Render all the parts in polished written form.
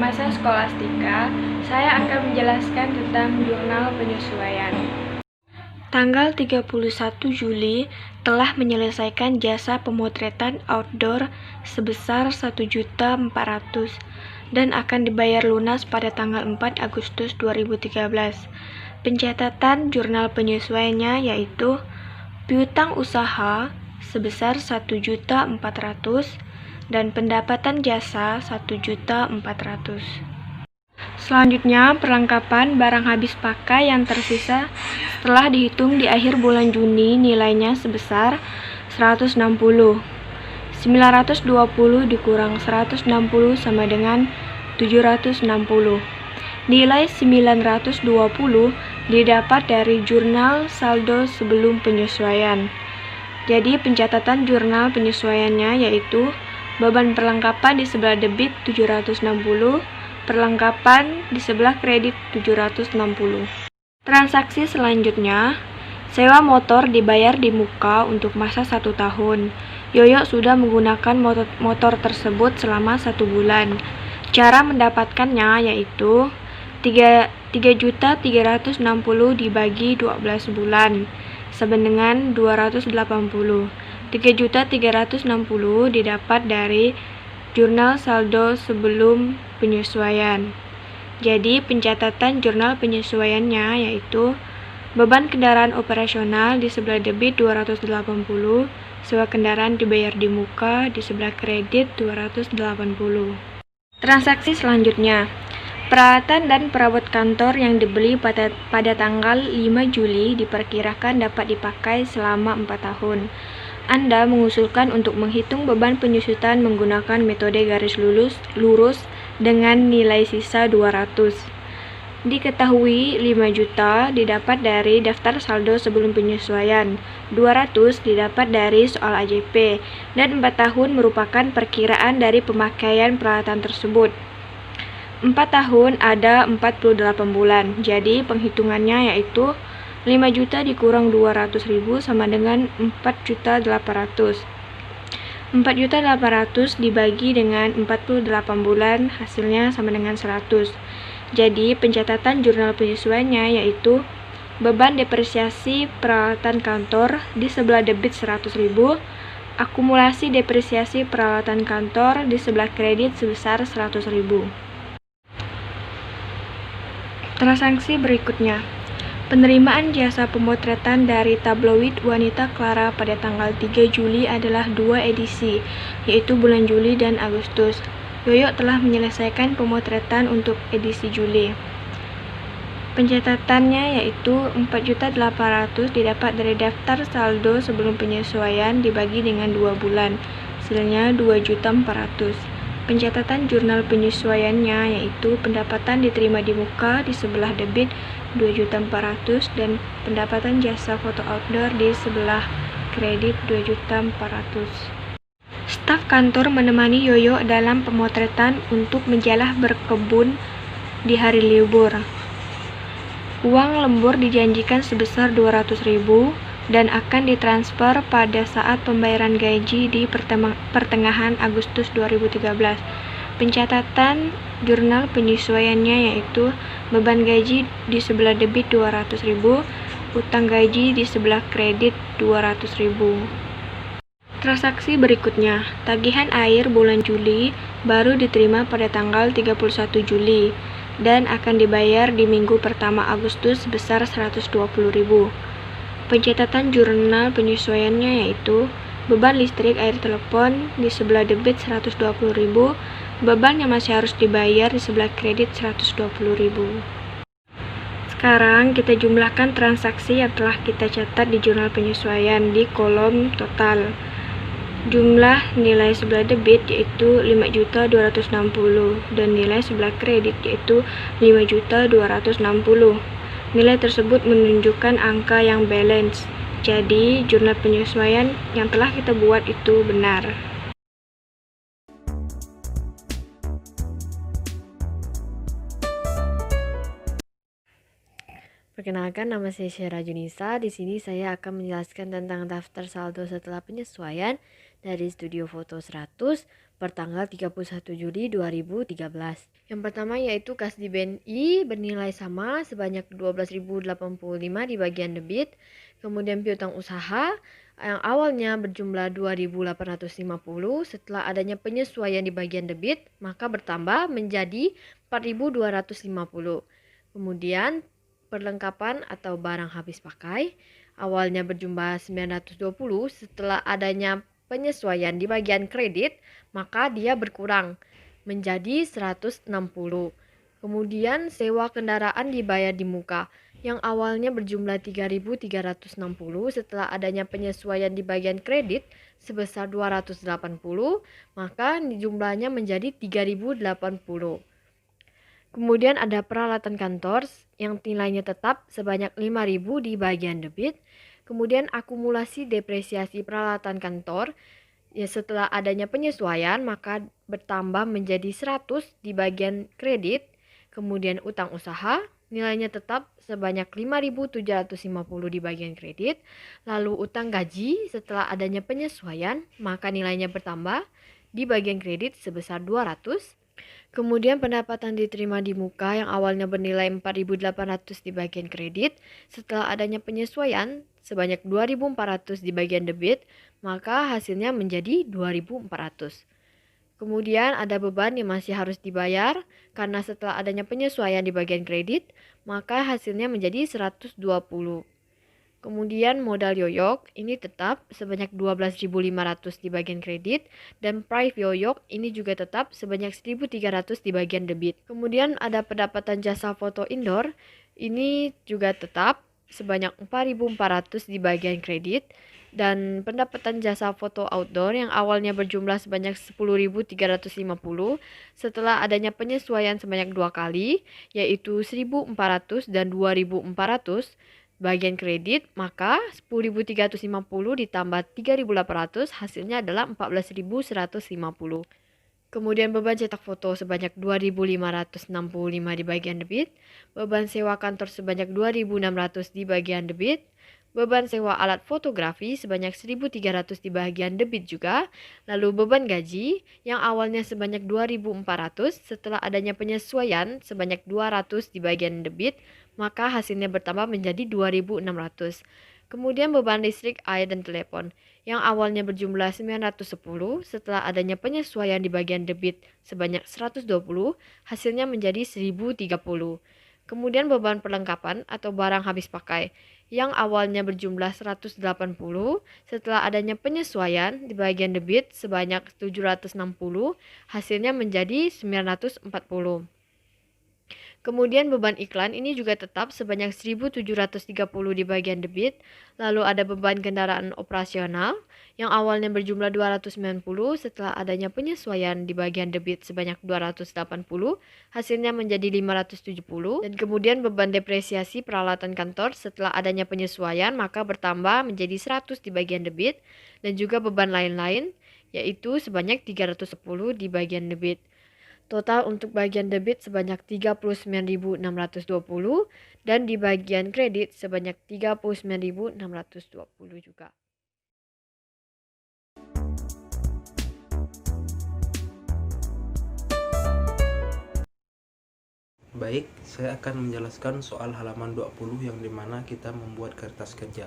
masa skolastika, saya akan menjelaskan tentang jurnal penyesuaian. Tanggal 31 Juli telah menyelesaikan jasa pemotretan outdoor sebesar 1.400.000 dan akan dibayar lunas pada tanggal 4 Agustus 2013. Pencatatan jurnal penyesuaiannya yaitu piutang usaha sebesar 1.400.000 dan pendapatan jasa 1.400.000. Selanjutnya, perlengkapan barang habis pakai yang tersisa setelah dihitung di akhir bulan Juni nilainya sebesar 160. 920 dikurang 160 sama dengan 760. Nilai 920 didapat dari jurnal saldo sebelum penyesuaian. Jadi pencatatan jurnal penyesuaiannya yaitu beban perlengkapan di sebelah debit 760, perlengkapan di sebelah kredit 760. Transaksi selanjutnya, sewa motor dibayar di muka untuk masa 1 tahun. Yoyo sudah menggunakan motor tersebut selama 1 bulan. Cara mendapatkannya yaitu 3.360 dibagi 12 bulan, sama dengan 280. 3.360 didapat dari jurnal saldo sebelum penyesuaian. Jadi pencatatan jurnal penyesuaiannya yaitu beban kendaraan operasional di sebelah debit 280, sewa kendaraan dibayar di muka, di sebelah kredit 280. Transaksi selanjutnya, peralatan dan perabot kantor yang dibeli pada tanggal 5 Juli diperkirakan dapat dipakai selama 4 tahun. Anda mengusulkan untuk menghitung beban penyusutan menggunakan metode garis lurus dengan nilai sisa 200. Diketahui 5 juta didapat dari daftar saldo sebelum penyesuaian, 200 didapat dari soal AJP, dan 4 tahun merupakan perkiraan dari pemakaian peralatan tersebut. 4 tahun ada 48 bulan, jadi penghitungannya yaitu 5 juta dikurang 200.000 sama dengan 4.800. 4.800 dibagi dengan 48 bulan, hasilnya sama dengan 100. Jadi pencatatan jurnal penyesuaiannya yaitu beban depresiasi peralatan kantor di sebelah debit 100.000, akumulasi depresiasi peralatan kantor di sebelah kredit sebesar 100.000. Transaksi berikutnya, penerimaan jasa pemotretan dari tabloid Wanita Clara pada tanggal 3 Juli adalah 2 edisi, yaitu bulan Juli dan Agustus. Yoyo telah menyelesaikan pemotretan untuk edisi Juli. Pencatatannya yaitu 4.800 didapat dari daftar saldo sebelum penyesuaian dibagi dengan 2 bulan, hasilnya 2.400. Pencatatan jurnal penyesuaiannya yaitu pendapatan diterima di muka di sebelah debit 2.400 dan pendapatan jasa foto outdoor di sebelah kredit 2.400. Staf kantor menemani Yoyo dalam pemotretan untuk menjalah berkebun di hari libur. Uang lembur dijanjikan sebesar 200.000 dan akan ditransfer pada saat pembayaran gaji di pertengahan Agustus 2013. Pencatatan jurnal penyesuaiannya yaitu beban gaji di sebelah debit 200.000, utang gaji di sebelah kredit 200.000. Transaksi berikutnya, tagihan air bulan Juli baru diterima pada tanggal 31 Juli dan akan dibayar di minggu pertama Agustus sebesar 120.000. Pencatatan jurnal penyesuaiannya yaitu beban listrik air telepon di sebelah debit 120.000, beban yang masih harus dibayar di sebelah kredit 120.000. Sekarang kita jumlahkan transaksi yang telah kita catat di jurnal penyesuaian di kolom total. Jumlah nilai sebelah debit yaitu 5.260 dan nilai sebelah kredit yaitu 5.260. Nilai tersebut menunjukkan angka yang balance. Jadi, jurnal penyesuaian yang telah kita buat itu benar. Perkenalkan, nama saya Syera Junisa. Di sini saya akan menjelaskan tentang daftar saldo setelah penyesuaian dari Studio Foto 100 pertanggal 31 Juli 2013. Yang pertama yaitu kas di BNI bernilai sama sebanyak 12.085 di bagian debit. Kemudian piutang usaha yang awalnya berjumlah 2.850 setelah adanya penyesuaian di bagian debit maka bertambah menjadi 4.250. Kemudian perlengkapan atau barang habis pakai awalnya berjumlah 920 setelah adanya penyesuaian di bagian kredit maka dia berkurang menjadi 160. Kemudian sewa kendaraan dibayar di muka yang awalnya berjumlah 3.360 setelah adanya penyesuaian di bagian kredit sebesar 280, maka jumlahnya menjadi 3.080. Kemudian ada peralatan kantor yang nilainya tetap sebanyak 5.000 di bagian debit. Kemudian akumulasi depresiasi peralatan kantor ya setelah adanya penyesuaian maka bertambah menjadi 100 di bagian kredit. Kemudian utang usaha nilainya tetap sebanyak 5.750 di bagian kredit. Lalu utang gaji setelah adanya penyesuaian maka nilainya bertambah di bagian kredit sebesar 200. Kemudian pendapatan diterima di muka yang awalnya bernilai 4.800 di bagian kredit, setelah adanya penyesuaian sebanyak 2.400 di bagian debit, maka hasilnya menjadi 2.400. Kemudian ada beban yang masih harus dibayar karena setelah adanya penyesuaian di bagian kredit, maka hasilnya menjadi 120. Kemudian modal yoyok ini tetap sebanyak 12.500 di bagian kredit dan price yoyok ini juga tetap sebanyak 1.300 di bagian debit. Kemudian ada pendapatan jasa foto indoor ini juga tetap sebanyak 4.400 di bagian kredit dan pendapatan jasa foto outdoor yang awalnya berjumlah sebanyak 10.350 setelah adanya penyesuaian sebanyak 2 kali yaitu 1.400 dan 2.400 bagian kredit, maka 10.350 ditambah 3.800 hasilnya adalah 14.150. Kemudian beban cetak foto sebanyak 2.565 di bagian debit, beban sewa kantor sebanyak 2.600 di bagian debit, beban sewa alat fotografi sebanyak 1.300 di bagian debit juga, lalu beban gaji yang awalnya sebanyak 2.400 setelah adanya penyesuaian sebanyak 200 di bagian debit, maka hasilnya bertambah menjadi 2.600. Kemudian beban listrik, air, dan telepon yang awalnya berjumlah 910 setelah adanya penyesuaian di bagian debit sebanyak 120, hasilnya menjadi 1.030. Kemudian beban perlengkapan atau barang habis pakai yang awalnya berjumlah 180 setelah adanya penyesuaian di bagian debit sebanyak 760, hasilnya menjadi 940. Kemudian beban iklan ini juga tetap sebanyak 1.730 di bagian debit. Lalu ada beban kendaraan operasional yang awalnya berjumlah 290 setelah adanya penyesuaian di bagian debit sebanyak 280, hasilnya menjadi 570. Dan kemudian beban depresiasi peralatan kantor setelah adanya penyesuaian maka bertambah menjadi 100 di bagian debit dan juga beban lain-lain yaitu sebanyak 310 di bagian debit. Total untuk bagian debit sebanyak 39.620 dan di bagian kredit sebanyak 39.620 juga. Baik, saya akan menjelaskan soal halaman 20 yang dimana kita membuat kertas kerja.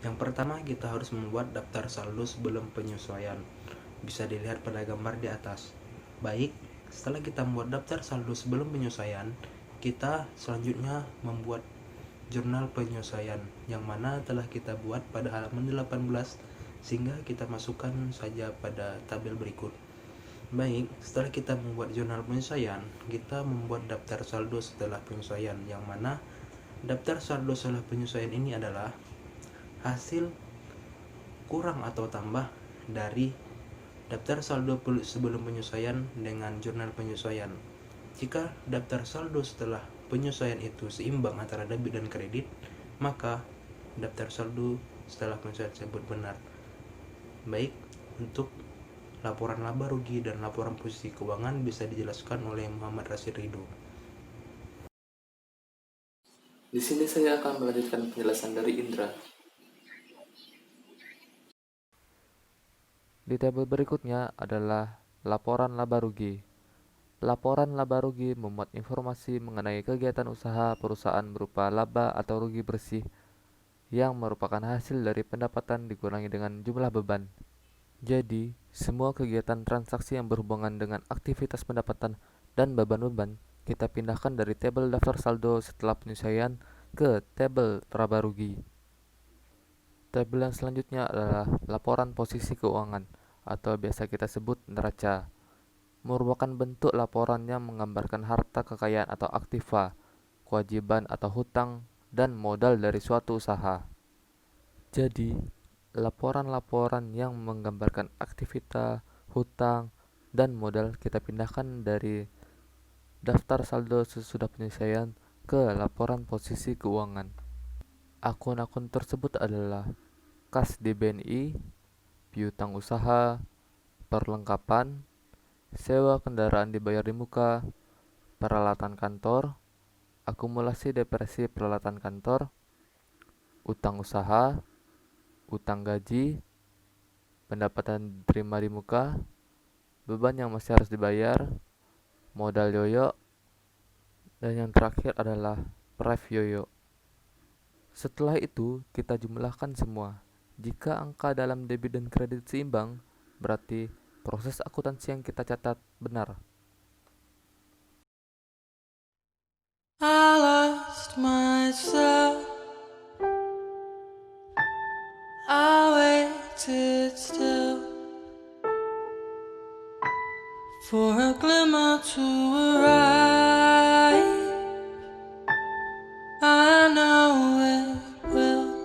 Yang pertama kita harus membuat daftar saldo sebelum penyesuaian. Bisa dilihat pada gambar di atas. Baik, setelah kita membuat daftar saldo sebelum penyesuaian, kita selanjutnya membuat jurnal penyesuaian yang mana telah kita buat pada halaman 18 sehingga kita masukkan saja pada tabel berikut. Baik, setelah kita membuat jurnal penyesuaian, kita membuat daftar saldo setelah penyesuaian yang mana daftar saldo setelah penyesuaian ini adalah hasil kurang atau tambah dari daftar saldo sebelum penyesuaian dengan jurnal penyesuaian. Jika daftar saldo setelah penyesuaian itu seimbang antara debit dan kredit, maka daftar saldo setelah penyesuaian tersebut benar. Baik, untuk laporan laba rugi dan laporan posisi keuangan bisa dijelaskan oleh Muhammad Rashid Ridho. Di sini saya akan melanjutkan penjelasan dari Indra. Di tabel berikutnya adalah laporan laba rugi. Laporan laba rugi memuat informasi mengenai kegiatan usaha perusahaan berupa laba atau rugi bersih yang merupakan hasil dari pendapatan dikurangi dengan jumlah beban. Jadi, semua kegiatan transaksi yang berhubungan dengan aktivitas pendapatan dan beban-beban kita pindahkan dari tabel daftar saldo setelah penyesuaian ke tabel laba rugi. Tabel yang selanjutnya adalah laporan posisi keuangan atau biasa kita sebut neraca. Merupakan bentuk laporan yang menggambarkan harta kekayaan atau aktiva, kewajiban atau hutang, dan modal dari suatu usaha. Jadi, laporan-laporan yang menggambarkan aktivitas, hutang, dan modal kita pindahkan dari daftar saldo sesudah penyesuaian ke laporan posisi keuangan. Akun-akun tersebut adalah kas di BNI, piutang usaha, perlengkapan, sewa kendaraan dibayar di muka, peralatan kantor, akumulasi depresi peralatan kantor, utang usaha, utang gaji, pendapatan diterima di muka, beban yang masih harus dibayar, modal yoyo, dan yang terakhir adalah pref yoyo. Setelah itu, kita jumlahkan semua. Jika angka dalam debit dan kredit seimbang, berarti proses akuntansi yang kita catat benar. I lost myself. I waited still for a glimmer to arrive.